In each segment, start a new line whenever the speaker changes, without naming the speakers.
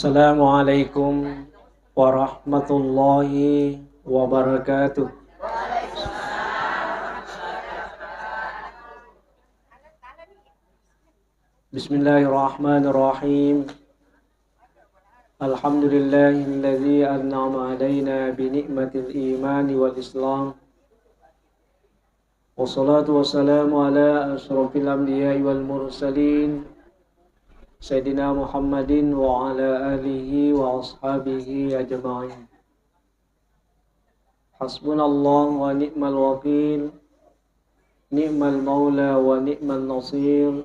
Assalamualaikum warahmatullahi wabarakatuh. Bismillahirrahmanirrahim. Alhamdulillahilladzi an'ama alaina bi ni'matil iman wal islam. Wassalatu wassalamu ala asyrafil anbiya'i wal mursalin Sayyidina Muhammadin wa ala alihi wa ashabihi ajma'in. Hasbunallah wa ni'mal wakil, ni'mal maula wa ni'mal nasir,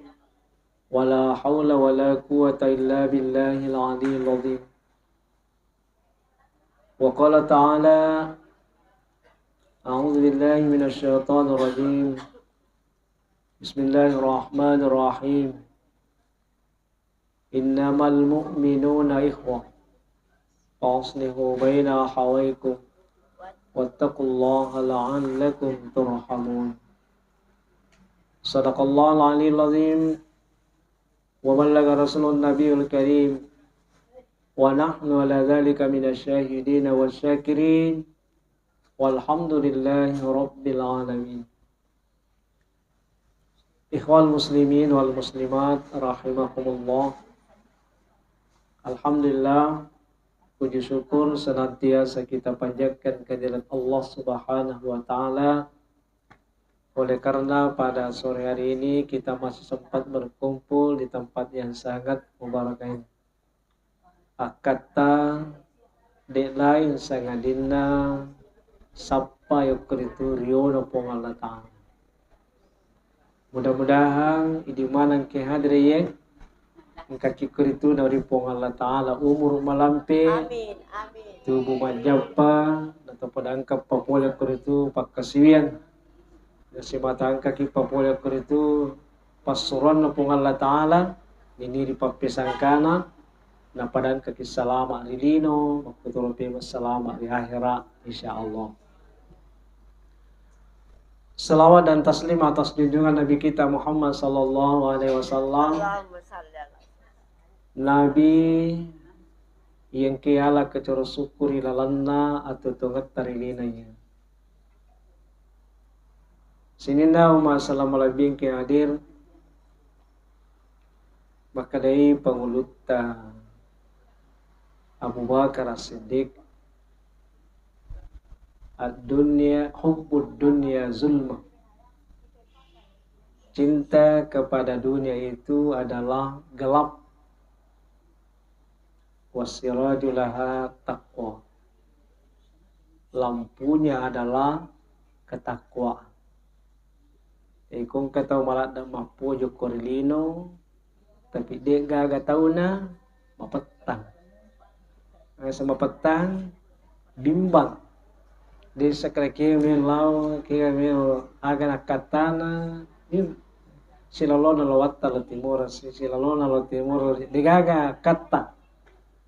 wa la hawla wa la quwata illa billahil aliyyil azim. Wa qala ta'ala, a'udzu billahi minasy syaithanir rajim. Bismillahirrahmanirrahim. Innamal mu'minuna ikhwah faslihu baina akhawaykum wattaqullaha la'allakum turhamun. Sadaqallahul aliyyul azim wa ballagha rasulun nabiyul karim wa nahnu ala dzalika minasyahidin wasyakirin walhamdulillahi rabbil alamin. Ikhwal muslimin wal muslimat rahimakumullah. Alhamdulillah, puji syukur senantiasa kita panjatkan kehadirat Allah Subhanahu wa taala. Oleh karena pada sore hari ini kita masih sempat berkumpul di tempat yang sangat mubarak ini. Akata de lain sangat dina sapa yukritu riono pong Allah taala. Mudah-mudahan idimanan ke hadiriye kaki kuritu dari pong Allah Ta'ala umur malampe
Amin, amin.
tubuh majapa atau padangka papola kuritu pakasiwian si matang kaki papola kuritu pasuron na pong Allah Ta'ala ini di papisangkana na padang kaki salama rilino makuturupi masalama di akhirat insyaallah. Salawat dan taslim atas junjungan Nabi kita Muhammad sallallahu alaihi wasallam.
Allahumma shalli ala
Nabi yang kiala kecoro syukuri lalanna atau tongat tarilinanya. Sinina masalah labing ke hadir maka dari pengulutta Abu Bakar As-Siddiq ad-dunya hubbud dunya zulma. Cinta kepada dunia itu adalah gelap. Wasirajulaha taqwa. Lampunya adalah ketakwaan. Kung kataw malat na mapujo korilino, tapi di gaga tahu na mapatang. Sa mapatang, bimbang. Di sa krakimil law, kiyamil agan akatana, silalo na lawat talo timur, silalo na lo timur, di gaga kata.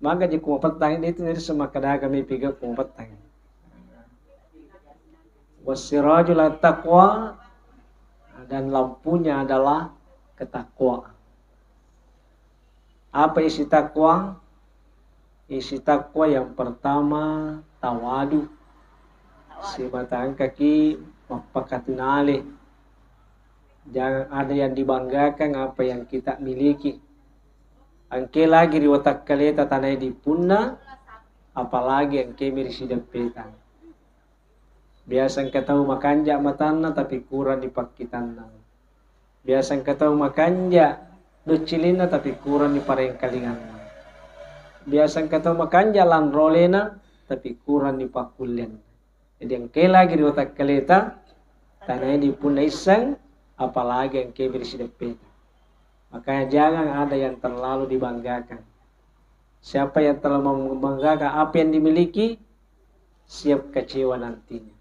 Maka jika kumapatang itu dari semakada kami piga kumapatang. Wasirajul taqwa dan lampunya adalah ketakwaan. Apa isi takwa? Isi takwa yang pertama tawadu. Si batang kaki mapakatunali. Jangan ada yang dibanggakan apa yang kita miliki. Angke lagi di watak kaleta tanai di punna, apalagi angke mirisi dapetan. Biasa angke tahu makanja matana tapi kurang dipakitanna. Biasa angke tahu makanja docilina tapi kurang di parengkalinganna. Biasa angke tahu makanja landrolena tapi kurang di pakulen. Jadi angke lagi di watak kaleta tanai di punna isang, apalagi angke mirisi dapetan. Makanya jangan ada yang terlalu dibanggakan. Siapa yang terlalu membanggakan apa yang dimiliki, siap kecewa nantinya.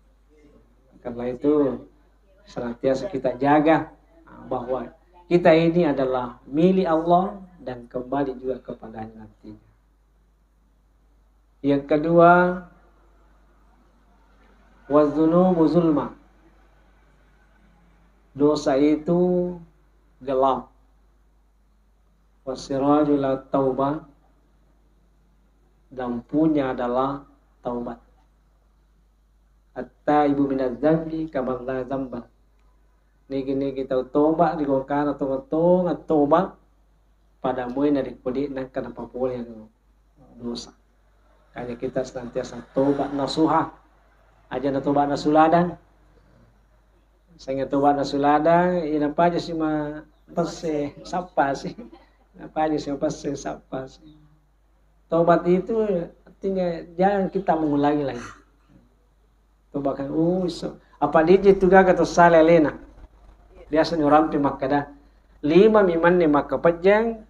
Karena itu senantiasa kita jaga bahwa kita ini adalah milik Allah dan kembali juga kepadanya nantinya. Yang kedua, waz-dzunubu zulma. Dosa itu gelap. Wasirajul taubah lampunya adalah taubat. At-taibu minadz-dzambi kaman la dzamba. Niki kita tobat di kana tong tobat pada moy na dikudi nang kana papole yang dosa. Kaya kita senantiasa tobat nasuha. Aja na tobat nasuladan. Saya tobat nasuladan, ina pa sih ma pase sapa sih. Apa aja sih pase sapa sih. Tobat itu artinya jangan kita mengulangi lagi. Tobat kan apa dia juga kata salah lena. Biasa orang pi makada 5 mimanne maka pejang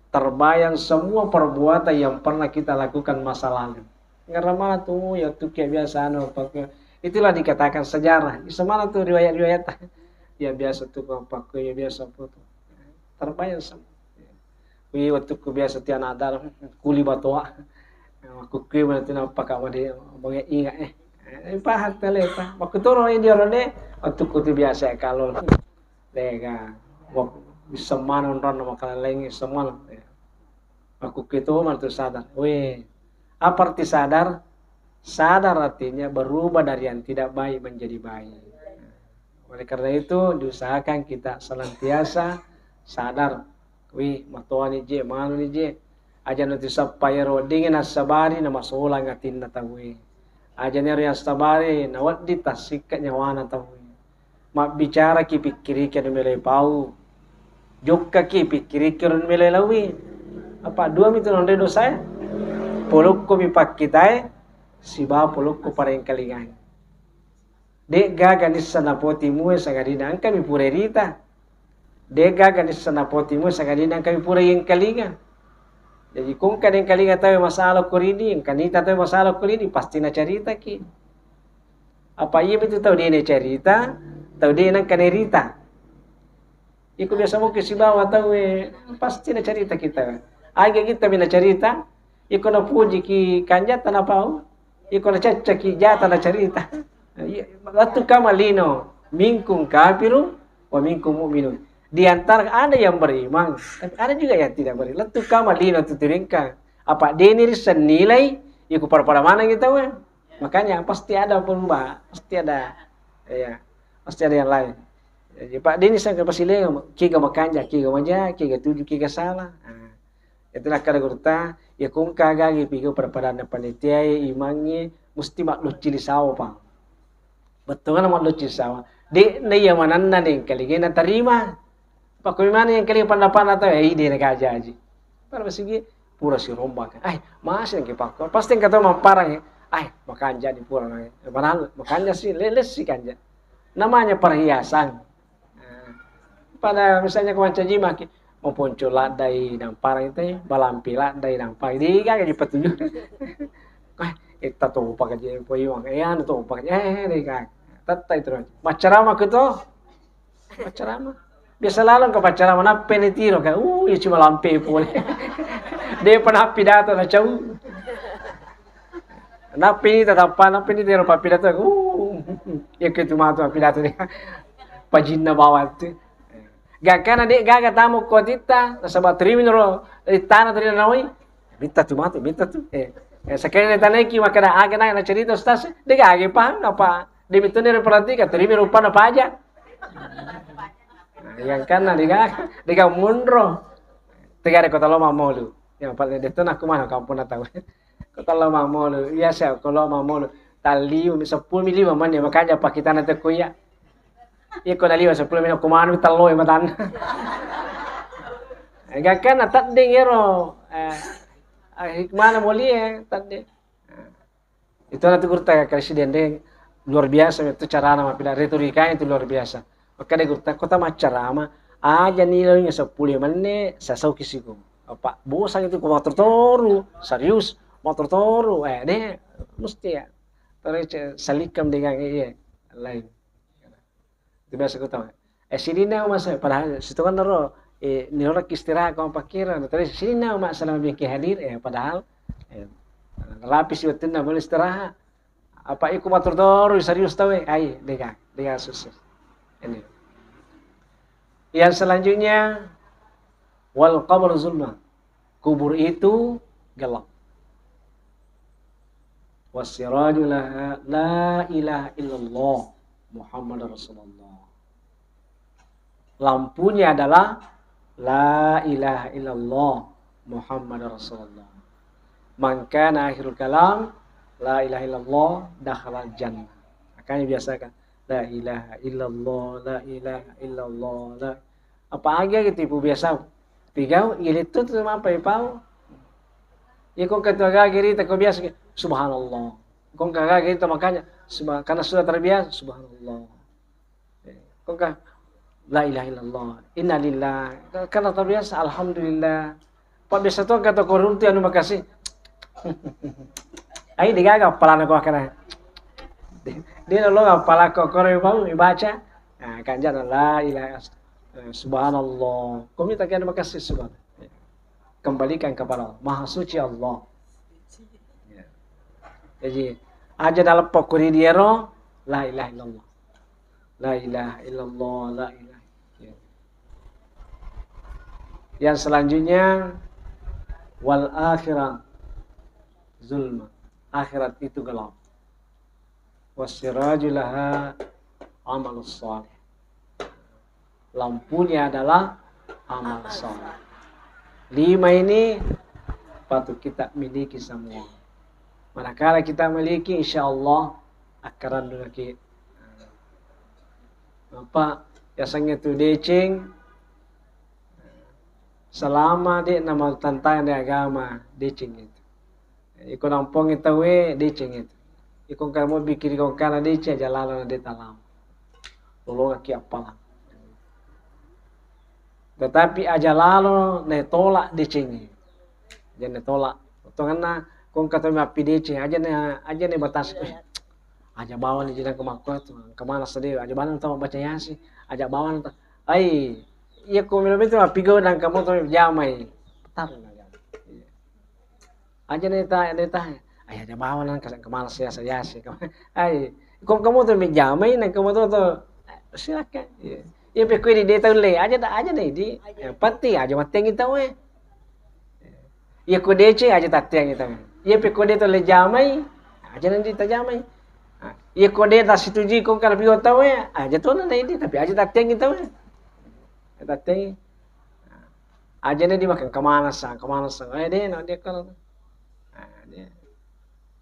terbayang semua perbuatan yang pernah kita lakukan masa lalu. Ngarama tuh ya tuh kayak biasa pakai itulah dikatakan sejarah. Semana tuh riwayat-riwayat ya biasa tuh pakai ya biasa foto. Terbayang semua. Wi waktu ku biasa tian ada kuli batoa. Aku kue berarti nampak kamu dia banyak ingat pahat teleta. Waktu turun ini orang deh waktu ku tuh biasa kalau lega bisa mana orang nama kalian lagi semua aku gitu mantu sadar apa arti sadar artinya berubah dari yang tidak baik menjadi baik. Oleh karena itu diusahakan kita senantiasa sadar matuani je manu ni je aja nanti sapayaro dingin asabari na masola ngatin na tawi aja nero yang sabari na waddi tasika nyawana tawi mak bicara ki pikiri ki melai pau jokka ki pikiri ki melai lawi apa dua mitu nonde dosa poluk ko mi pakitai siba poluk ko pareng kalingan de gaga ni sanapoti mu sagadina kami purerita de gaga ni sanapoti mu sagadina kami pura yang kalingan. Jadi kung kadang kalingan tayo masalah ko rini kanita tayo masalah ko rini pasti na cerita ki apa iya itu tahu dia na cerita tahu dia nang kanerita. Iku biasa mo kisibawa tahu pasti na cerita kita. Aga kita bina cerita, iku na puji ki kanjata na pau, iku na caca ki jata na cerita. Latu kamalino, minkum kafiru wa minkum mu'minun. Di antara ada yang beriman, tapi ada juga yang tidak beriman. Latu kamalino tuturingka. Apa dia ini senilai, iku pada mana kita makanya pasti ada perubahan, pasti ada ya. Pasti ada yang lain. Jadi Pak Dini sang kapasile kiga makanja, kiga manja, kiga tuju, kiga salah. Itulah kada gurta ya kung kaga gipigo pada na panitia imangi mesti makluk cili sawa pa. Betul kan makluk cili sawa. Di na yamanan na din kaligay na tarima. Pa kung mana yang kaligay pandapan na tayo di nagaja aji. Para masigi pura si rombak. Ay, mas yang kipakor. Pasti yang kata mamparang ay makanja di pura na. Banal makanja si leles si kanja. Namanya perhiasan. Pada misalnya kemanca jima mau poncol ladai nang parang itu balampi ladai nang parang di kan jadi petunjuk. Kita tuh pakai jadi poyong anu tuh pakai di kan. Tata itu macarama gitu. Macarama. Biasa lalang ke macarama na penitiro kan. Ya cuma lampe pole. Dia pernah pidato na cau. Napi tetap napi tiro pa pidato. Ya gitu mah tuh pidato dia. Pajin na bawat tuh. Gakana dek gaga tamu kotita nasaba triminro tanah tadi nawi minta tuh mati minta tuh sekarang tanah ki makana aga na cerita ustaz dek age paham apa demi tuh perhati ka trimino rupa apa aja yang kana dega munro tegare kota loma molu yang paling detu nak kumana kampung na tahu kota loma molu ya saya kalau molu tali 10 mili man ya makanya pak kita nanti kuya. Iko na liwa 10 minuto kumano talo matan. Gakan na tading ero hikmana muli tading. Itu nanti gurta presiden deh luar biasa itu cara nama pila retorika itu luar biasa. Maka de gurta kota macarama aja nilainya 10 menit sasau kisiku. Apa bosan itu motor toru serius motor toru deh mesti ya. Terus salikam dengan lain. Itu biasa ko tahu. Sini na mas padahal situ kan naro nirorak istirahat kau pakiran. Terus sini na mas selama bikin hadir padahal rapi sih waktu na boleh istirahat. Apa iku motor toru serius tahu ay dega susah. Ini. Yang selanjutnya wal qabr zulma. Kubur itu gelap. Wasiraju laha la ilaha illallah Muhammad Rasulullah. Lampunya adalah la ilaha illallah Muhammad Rasulullah. Man kana akhirul kalam la ilaha illallah dakhala jannah. Makanya biasakan la ilaha illallah, la ilaha illallah, la. Apa aja gitu ibu biasa. Tiga itu tuh apa ipau? Ya kau kata gagiri tak kau biasa subhanallah. Kau kagak gitu makanya karena sudah terbiasa subhanallah. Kau la ilaha illallah, innalillah. Karena terbiasa alhamdulillah. Pak biasa tuh kata kau runti anu makasih. Ai digaga palana ko kana. Dia lo pala ko kore mau baca. Nah, kan jangan la ilaha subhanallah. Kau minta kan makasih subhanallah. Kembalikan kepada Allah. Maha suci Allah. Ya. Jadi aja dalam pokori dia roh la ilaha illallah. La ilaha illallah, la ilaha. Ya. Yang selanjutnya wal akhirat zulma. Akhirat itu gelap. Wasiraju laha amalus salih. Lampunya adalah amal saleh. 5 ini patut kita miliki semua. Manakala kita miliki, insya Allah akan memiliki apa biasanya itu decing selama dia nama tentang di agama decing itu. Ikut nampung itu decing itu. Ikut kamu bikin kau kana decing jalan di dalam. Tolong aki apalah. Tetapi aja lalu ne tolak dicingi. Jangan tolak. Karena kung kata api dicing aja ne batas. Aja bawa ni jinak kemakot kemana sedih. Aja bawa tahu baca Yasin. Aja bawa tahu. Ai, iya ko minum itu api go dan kamu tahu jamai. Betar na. Aja ne tah. Ai aja bawa nang kemana saya Yasin. Ai, kung kamu tahu jamai nang kamu tahu silakan. Ya pekui di tahu le aja deh di pati aja mateng kita we. Ya ko dece aja tateng kita. Ya pekui de to le jamai aja nanti ta jamai. Ya ko de ta situji ko kala bigo tahu we aja to na ini tapi aja tateng kita we. Tateng. Aja ne di makan kemana sang. De no dia kalau. Dia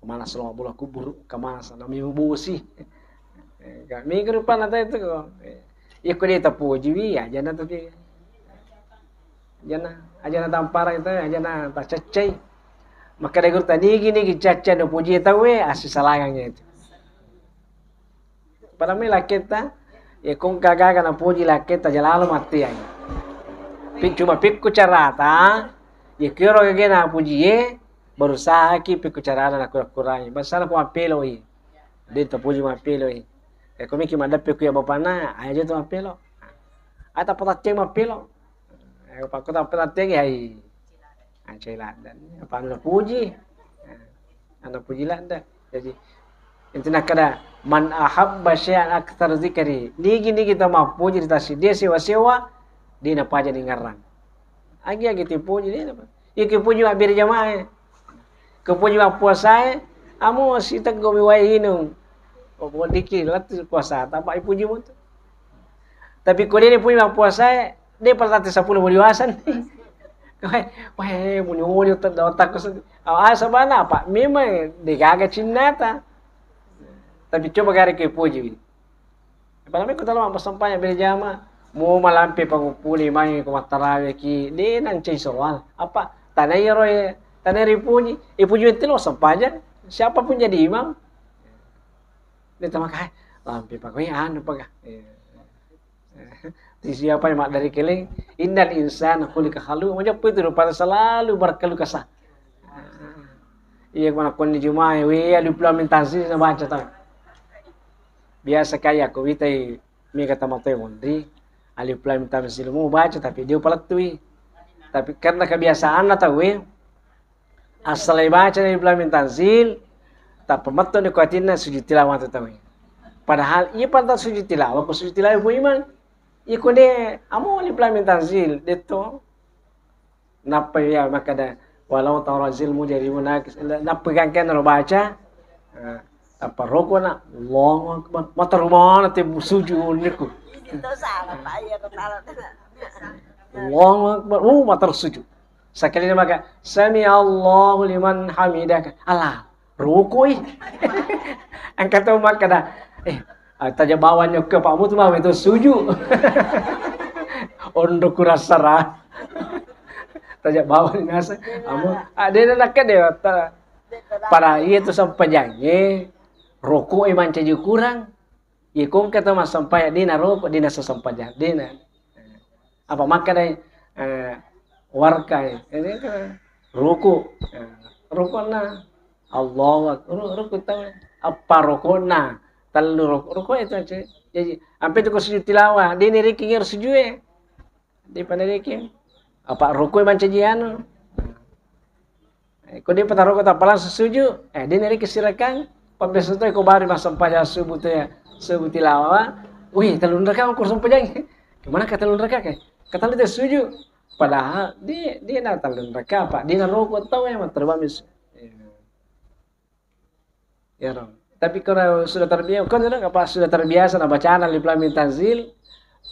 kemana selama bola kubur kemana sang namanya busi. Minggu depan ada itu kok. Ya kau dia terpuji ya, jangan tapi, jangan tampar itu, jangan tak cecai. Maka dia tadi gini caca do puji itu asyik salangnya itu. Pada mila kita, ya kau kagak kena puji lah kita jalalu mati aja. Cuma pikku carata, ya kira kagak puji ye, berusaha ki pikku carata nak kurang-kurangnya. Masalah kau apelo ye, dia terpuji apelo ye. Kau mikir mana peku ya bapak na, aja tu apelo. Ada petateng apelo. Pak kau tak petateng ya, cilat dan apa anda puji, anda puji lah anda. Jadi intinya kada man ahabba syai'an akthar zikri. Nigi kita mau puji ditasi dia sewa dia nak aja di ngarang. Agi gitu puji dia apa? Ya puji biar jamaah. Kepuji puasa, amu sita gomi wae hinung. Oh, dikit lah tu puasa, tak apa puji mu tu. Tapi kalau dia punya puasa, dia pernah 10 beliwasan. Wah, munyo tu otak ko. Sabana apa? Memang digaga cinta. Tapi coba gari ke puji. Paling ko talaga pasampanya berjama, mo malampi pagupuli may ko matarawe ki, di nang chay soal. Apa? Tanay roy, tanay puji. Ipuji itu sampanya. Siapa pun jadi imam. Dia makai lampi pakai anu pakai. Di siapa yang mak dari keling innal insana khuliqa halu macam itu rupanya selalu berkeluh kesah. Iya mana kon di Jumaah we implementasi na baca tahu. Biasa kaya aku witai mi kata matoi mondri implementasi ilmu baca tapi dia pelatui. Tapi karena kebiasaan tahu we asal baca implementasi tak pematun di kuatina sujud tilawah tahu. Padahal ia pada sujud tilawah, pas sujud tilawah pun iman. Ia kode amo implementasi itu. Napa ya maka dah walau tawrazil mujarimun nakis. Napa kan lo baca Apa rokok nak Allahu akbar matar mana te sujud niku
Itu salah Pak ya kepala.
Allahu akbar matar sujud sekali maka sami Allahu liman hamidah alah rokok angkat tu maka dah taja bawanya ke Pak Mut mah itu sujud ondo kurasara taja bawanya nasa amu ada nak dia para itu sampai jange rokok manca je kurang ikung kata mas sampai dina rokok dina sesampainya dina apa maka dai warkai ini kan rokok rokokna Allah rokok tahu apa rokokna talu rokok itu aja jadi sampai tu sujud tilawah dini riking harus sujud di pada riking apa rokok manca je anu ko dia patah rokok tak palang sesuju dini riking sirakan pembeso tu ko bari masam paja subuh tu ya subuh tilawah wih talun raka ko sampajang kemana kata talun raka ke kata lu setuju padahal dia nak talun raka pak dia nak rokok tahu yang terbang ya rom tapi kalau sudah terbiasa kan sudah terbiasa nak bacaan al-Islami tanzil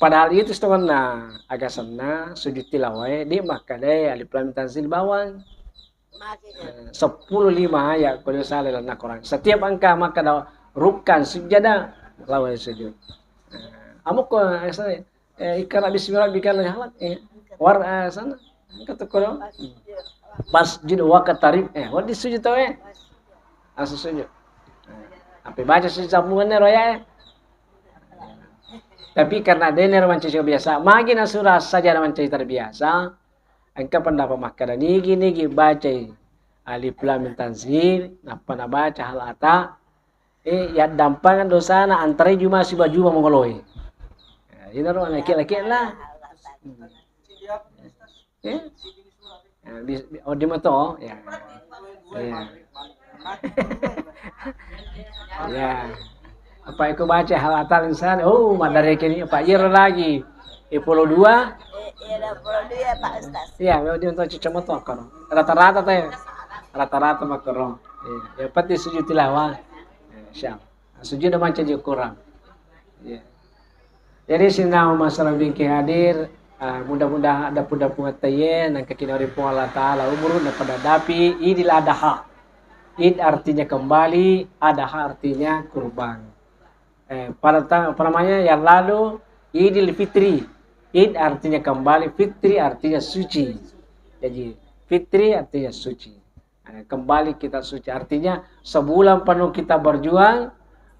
padahal itu setengah na agak sana sujud tilawah dia maka deh al-Islami tanzil bawang 10-5 ayat kalau salah dalam Al-Quran. Setiap angka maka ada rukan sujadah lawan sujud. Amuk ko ikra bismillah bikal halak war sana kata ko masjid wa katarib what sujud tahu asu sujud. Apa baca sujud sambungannya roya Tapi karena dener manci biasa, magina surah saja manci terbiasa. Angka pendapat makada nigi baca alif lam tanzil, napa baca hal ata, ya dampangan dosana antara juma si baju mongoloi. Ini orang laki-laki lah. Oh di moto, ya. Ya. Apa aku baca hal atal insan? Oh, madare kini apa year lagi? 22
Pak Ustaz.
Iya, dia untuk cuci motor kan. Rata-rata teh. Rata-rata makro. Ya, pati sujud tilawah. Syam. Sujud dah macam je kurang. Ya. Jadi sinau masalah bingki hadir, mudah-mudahan ada puda pengetahuan dan kekinari pun Allah Ta'ala umur pada dapi Idul Adha. Id artinya kembali, Adha artinya kurban. Pada namanya yang lalu Idul Fitri. Id artinya kembali, Fitri artinya suci. Jadi Fitri artinya suci. Kembali kita suci artinya sebulan penuh kita berjuang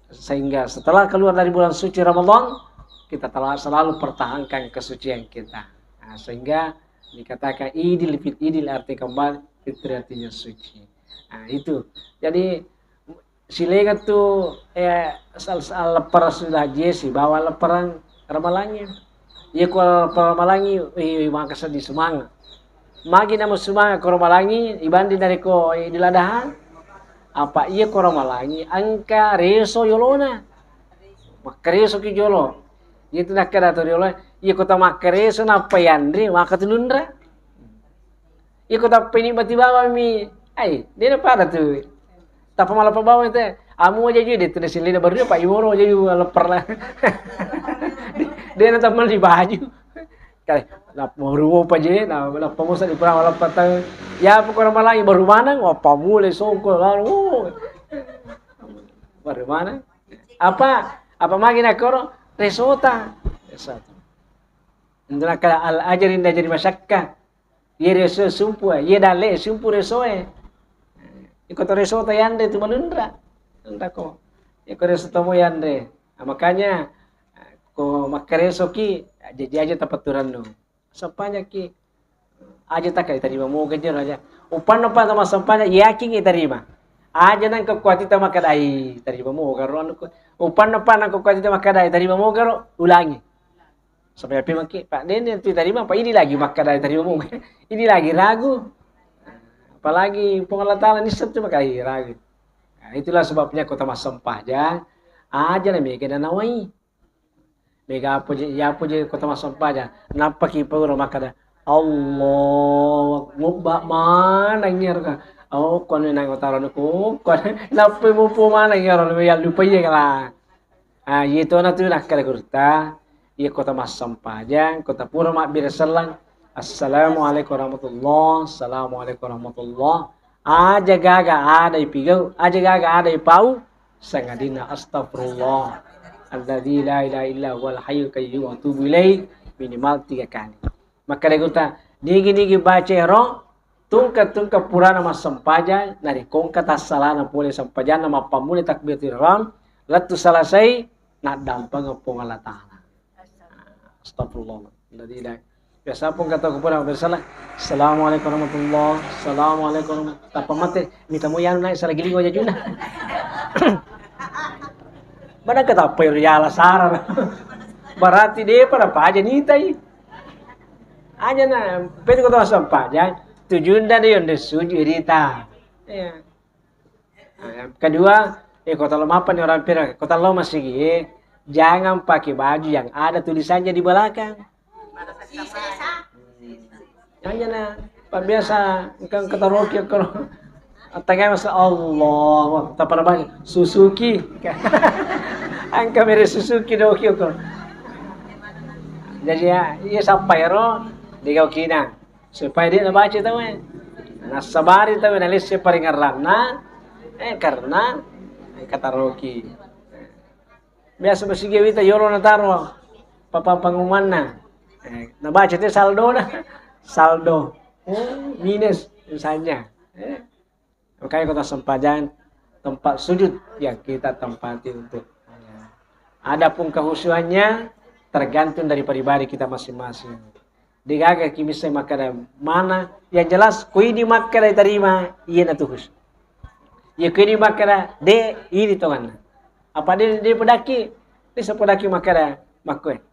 sehingga setelah keluar dari bulan suci Ramadan kita telah selalu pertahankan kesucian kita. Sehingga dikatakan Idul Fitri, Idul artinya kembali, Fitri artinya suci. Itu. Jadi silega tu lepar sudah jesi bawa leparan ramalannya. Ia kalau ramalangi maka sedih semangat. Magi namu semangat ko ramalangi ibandi dari ko diladahan. Apa ia ko ramalangi angka reso yolona. Maka reso ki jolo. Itu nak kada to yolo. Ia ko ta maka reso na payandri maka tulundra. Ia ko ta peni batibawa mi. Dia pada tu. Tapi malah pembawa itu, amu aja juga ditulis lidah baru dia Pak Imoro aja juga leper lah. Dia nanti malah di baju. Kali, lah mau rumah apa je, nah pemusa di perang leper tang, ya pokoknya malah baru mana, apa mulai songkol lalu, baru mana? Apa lagi nak koro? Resota. Entah kalau al ajarin dah jadi masyarakat, ye reso sumpu, ye dale sumpu resoe. Iko reso tayande tu malundra. Entah ko. Iko reso tomo yande. Makanya ko makareso ki jadi aja tapaturan no. Sampanya ki aja tak kay terima mo gajer aja. Upan pa sama sampanya yakin iterima. Aja nang kekuati ta makadai terima mo garo ko. Upan pa nang kekuati ta makadai terima mo garo ulangi. Sampai api maki Pak Den itu terima Pak ini lagi makadai terima mo. Ini lagi ragu. Apalagi pengelatan ini cuma kayak ragu. Nah, itulah sebabnya kota mas sempah aja nih mega dan nawai. Mega apa je kota mas sempah aja. Nampak kipa rumah kada. Allah, ngubah mana nyer ka. Oh, kau ni nak taruh aku, kau nak pergi mana yang orang yang lupa ye kala. Ah, itu na tu nak kala kurta. Ia kota masam pajang, kota pura mak birasalang. Assalamualaikum warahmatullah. Assalamualaikum warahmatullah. Aja gaga ada ipigau, aja gaga ada ipau. Sangadina astagfirullah. Alladzi la ilaha illa huwal hayyul qayyum wa atubu ilaih minimal 3 kali. Maka dia kata, nigi baca ro tungka purana mas sampaja nari kongka tasalana pole sampaja nama pamule takbiratul ihram latu salasai nak dampang pong Allah taala. Astagfirullah. Alladzi la biasa pun kata kepada bersalah. Assalamualaikum warahmatullah. Assalamualaikum warahmatullah. Apa mati minta mo yan na sa giling aja juna. Mana kata apa ya saran. Berarti dia pada paja nitai. Aja na, pwede ko ito masampajan. Tujuan na yun, suju irita. Ayan. Kedua, kota lumapan ni orang pira, kota lama sige, jangan pakai baju yang ada tulisannya di belakang. Aja na, biasa, kan kata roki kalau tengah masa Allah, tak pernah banyak Suzuki. Angka mere Suzuki doki ko. Jadi ya, iya sampai ro digau kina supaya dia baca tahu nasabari tahu nalis paringaran na karena kata roki biasa bersigi kita yoro na taro papa pengumuman na baca itu saldo minus misalnya makanya kota sempadan tempat sujud yang kita tempati untuk adapun kehusuannya tergantung dari pribadi kita masing-masing. Digaga kimisay makada mana yang jelas kui di makada terima iya na tuhus. Ya kui di makada de ini tongan. Apa dia pedaki? Dia sepedaki makada makwe.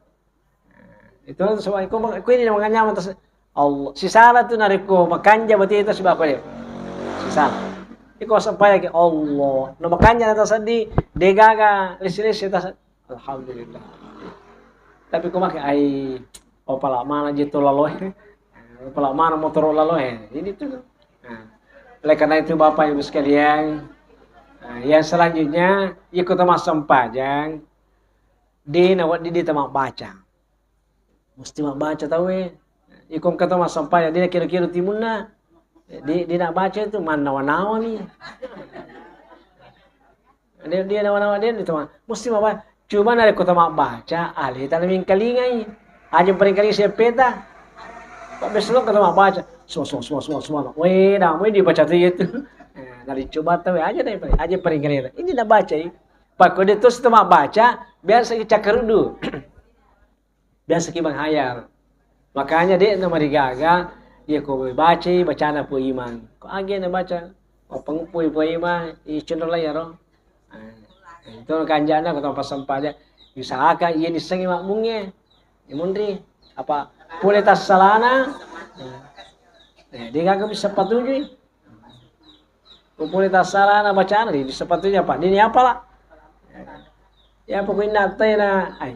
Itu semua kui di manganya mata Allah. Si salah tu nariko makanja berarti itu sebab apa dia? Si salah. Iko sampai lagi Allah. No makanya na tasadi degaga lisi-lisi tas alhamdulillah. Tapi kau makai ai pala mana jitu laloh, pala mana motor laloh ini tuh. Oleh karena itu Bapak Ibu sekalian, yang selanjutnya ikut masam pajang di nawat di tamak baca. Mesti mak baca tahu ikut kata masam pajang dia kira-kira timunna. Di nak baca itu mana nawa nih. Dia nawa dia itu mesti mak baca. Cuma dari kota mak baca, alih tanam kalingai. Aja peringkali saya peta. Pak besok kota mak baca, semua. Weh, dah, weh dibaca tu itu. Dari coba tahu aja deh, aja peringkali. Ini dah baca. Pak kode tu setelah baca, biasa kita kerudu. Biasa kita menghayal. Makanya dia nama digaga, dia kau baca, bacaan apa iman. Kau agen baca, kau pengupui apa iman, icun lah ya roh. Itu kanjana kata pasang pada usahakan ia disengi makmungnya imundri apa boleh tas salana dia kagak bisa sepatunya boleh tas salana bacaan di sepatunya pak ini apa lah ya pokoknya nate na ay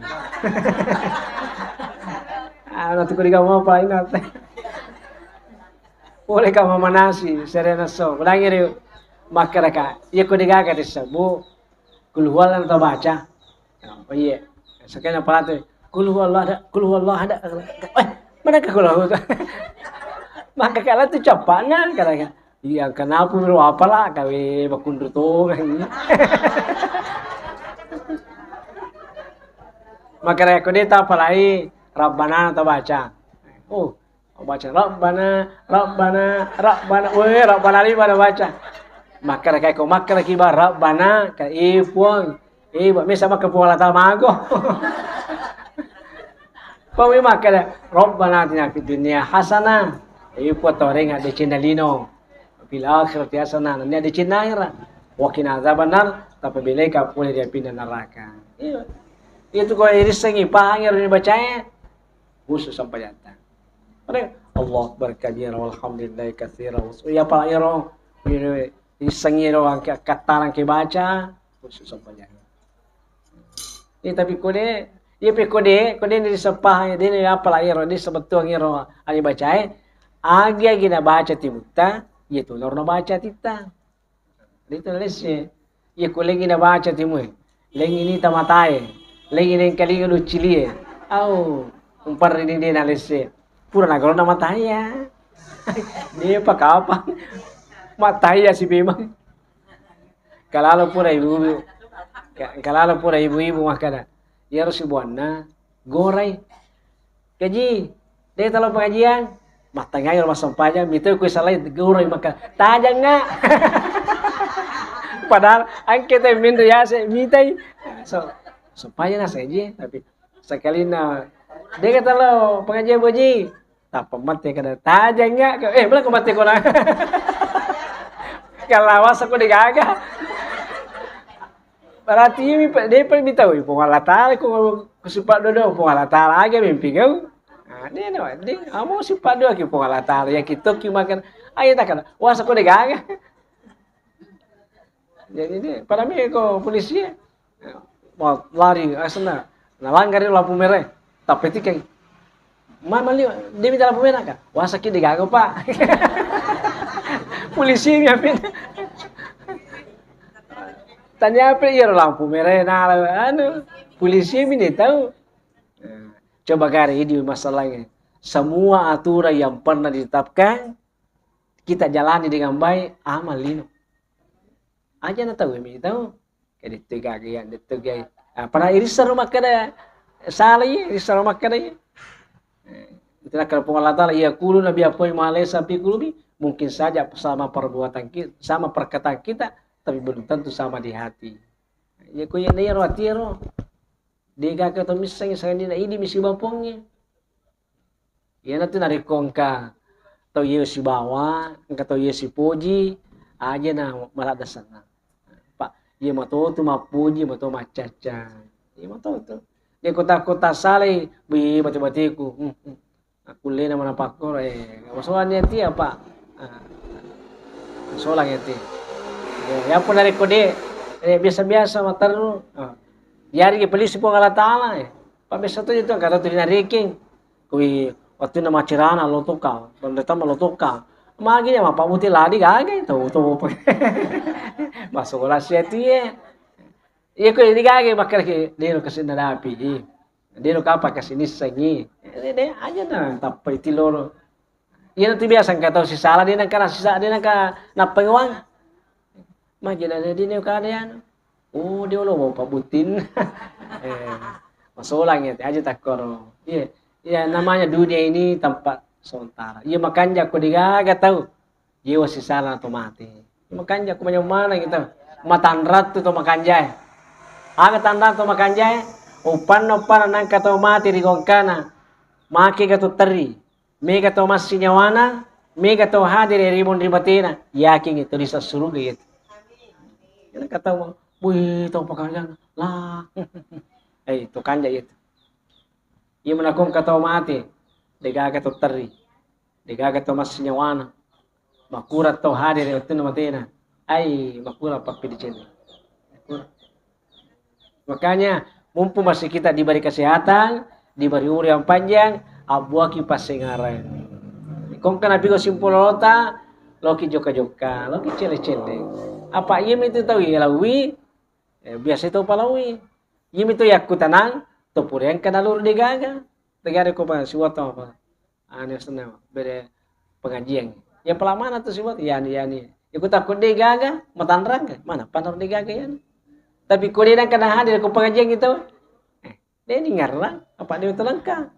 nanti ko digaw mo pa nate boleh ka mamanasi serena so ulangi makaraka iya ko digaga disabu kulhuwalan atau baca, oh iya, sekian apa tu? Kulhuwallah ada, mana kulhuwallah? Maka kalau tu capaknya, kadang iya kenapa baru apalah kawe bakundur tu kan? Maka aku dia tak apalagi Rabbana atau baca, oh baca Rabbana, weh Rabbana lima baca. Maka kay ko makara ki barab bana ka ipon ba mesa makapuwala tamago pawi makara rabbana atina fid dunya hasanah ipo toreng ade cinalino fil akhirati hasanah ni ade cinaira wa qina azabannar tapi bilai ka puli dia pindah neraka itu ko irisengi pahangir ni bacanya khusus sampai jata Allah berkabir walhamdulillah katsira ya pa iro isengi orang kata orang baca khusus sampainya. Ini tapi kode, ia pe kode ni sepah dia ni apa lah iro ni sebetul iro ali baca agi gina baca timuta Iya tuh lor na baca tita. Dito lesye. Iya ko lengi na baca timu. Lengi ni tamataye. Lengi ni kali lu cilie. Au, umpar ini dia na lesye. Pura na garo na mataya. Dia pa kapan? Mataya si Bimang. Kalalo pura ibu-ibu. Kalalo pura ibu-ibu makana. Ya harus ibuana. Goray. Kaji. Dia talo pengajian. Matangay mas sampanya. Mito ko salay. Goray maka. Tajang nga. Padahal ang kita minto ya se mitay. So sampanya na saja. Tapi sekali na. Dia kata lo pengajian boji. Tak pemati kada. Tajang nga. Belah kemati ko na. Kalawas ako digaga. Berarti dia pun minta, pengalatala ko sifat dodo, pengalatala aja mimpi kau. Dia amo sifat dodo ki pengalatala ya kita ki makan, ayo tak kena, was aku degaga. Jadi dia, pada mi ko polisi, mau lari, asana, nalanggar lampu merah, tapi tikai, mama dia minta lampu merah kan, was aku degaga pak. Polisi ngapain? Tanya apa ya lampu merah nah polisi ini tahu. Coba cari ini masalahnya. Semua aturan yang pernah ditetapkan kita jalani dengan baik amal lino. Aja na tahu ini tahu. Kayak ditegak ditegak. Pada irisa rumah kada salah ya irisa rumah kada ya. Itulah kalau pengalatala ia kulu nabi apa yang malesa pi kulu mungkin saja sama perbuatan kita, sama perkataan kita, tapi belum tentu sama di hati. Ya ko yan na atiro. Di ka to misang sa kanina ini misi bapongnya. Yan natin narikongka to iyo si bawa, ang to iyo si poji, aja na maladasan na. Pa, iya matoto mapuji, mato macaca. Iya matoto. Dia kota-kota saleh, bi mati-matiku. Aku lena mana pakor masolan yati apa? Solang yati. Ya pun dari kode biasa-biasa mataru. Yari ke polisi pun ngala taala pa biasa tu itu kata tu dinariking. Kui waktu na macirana lotoka, pendeta malotoka. Magi ya mapa muti ladi gaga itu masuk olah yati Iya ko digage makar ke dero kasi nadapi. Dero kapa kasi nisangi. Aja na tapay tiloro. Iya nanti biasa kata si salah dia nak sisa dia nak napengwang. Magina dia ni kadayan. Oh dia lo mau pabutin. Masolang ya aja takoro. Iya. Ya namanya dunia ini tempat sementara. Iya makanya aku digaga tahu. Jiwa si salah atau mati. Makanya aku banyak mana gitu. Matanrat tu makanja. Aga tanda tu makanja. Upan nang kata mati di gongkana. Maki kata teri. Mega to mas sinyawana, mega to hadir ribon ribatina, yakin itu bisa suruh gitu. Kita kata mau, wih to pekerjaan lah, itu kanja itu. Ia menakum kata mati, degaga to teri, degaga to mas sinyawana, makurat to hadir ribatina matina, makurat pak pidicin. Makanya, mumpung masih kita diberi kesehatan, diberi umur yang panjang, abuaki pasengaran. Kung kanabi ko simpulota, loki joka-joka, loki cele-cele. Apa iya itu tahu ya lawi? Biasa itu palawi. Iya itu yakku tanang, topurian kanalur di gaga. Tegari ko pa siwato apa? Ano sana bere pengajian. Ya pelamana tuh siwat yani. Iku takut di gaga, matanrang ka? Mana panor di gaga yan. Tapi ko din kana hadir ko pengajian gitu. Dia ni ngarang, apa dia telangka?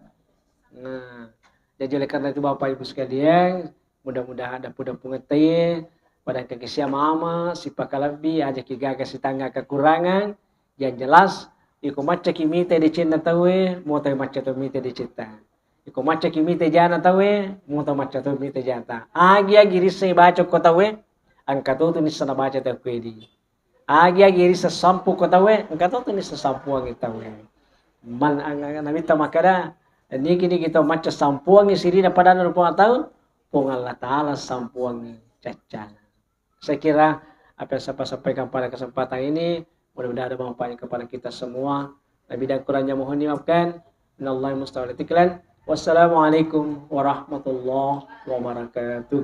Nah, jadi oleh karena itu Bapak Ibu sekalian, mudah-mudahan ada pudah pengertian pada kekesia mama, si pakalabi, aja kigaga si tangga kekurangan, yang jelas, iko maca kimite di cinta tawe, mau tahu maca tu mite di cinta. Iko maca kimite jana tawe, mau tahu maca tu mite jata. Agi risa baca ko tawe, angka tu ni sana baca tawe kwedi. Agi risa sampu ko tawe, angka tu ni sa sampu ang tawe. Man ang namita makada. Ini kini kita macam sampuangi sirina pada 20 tahun, pun Allah Ta'ala sampuangi caca. Saya kira apa yang saya sampaikan pada kesempatan ini, mudah-mudahan ada manfaatnya kepada kita semua. Lebih dan kurangnya mohon dimaafkan. Innallahi musta'an. Wassalamualaikum warahmatullahi wabarakatuh.